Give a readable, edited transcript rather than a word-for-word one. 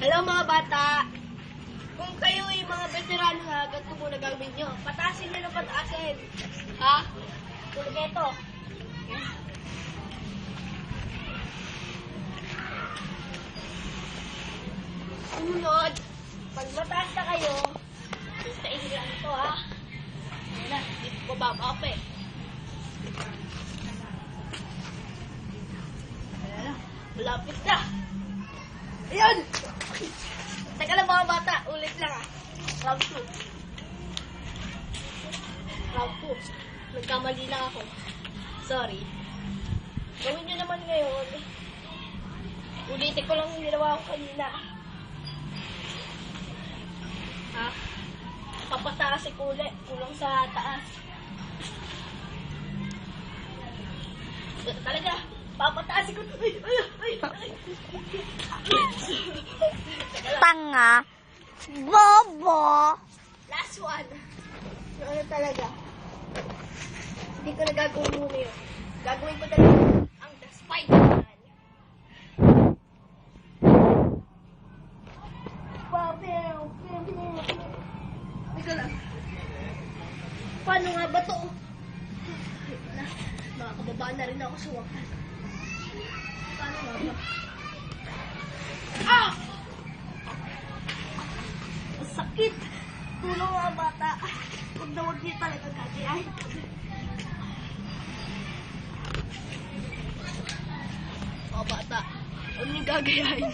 Hello mga bata! Kung kayo ay mga veterano na, ganito muna gagawin nyo. Patasin nyo na pataasin. Ha? Tulad ito. Sumunod, pag mataas na kayo, sustain lang ito ha. Ayan na, dito ko baba up eh. Ayan na, malapit na. Ayan! Teka lang mga bata, ulit lang ah. Round 2. Round 2. Nagkamali lang ako. Sorry. Gawin nyo naman ngayon. Ulitin ko lang yung ginawa ko kanina. Ha? Papataas si kulit. Kulang sa taas. Ito talaga. Papataas si kulit. Ay. Tanga. Bobo. Last one. Ano talaga? Hindi ko na gagawin muna yun. Gagawin ko talaga ang The Spider-Man. Teka lang. Paano nga ba to? Makakababa na rin ako sa wakas. Paano nga ba? Ah! Ang sakit! Tulong mga bata. Huwag na huwag niyo talaga gagayahin. Mga bata, huwag niyo gagayahin.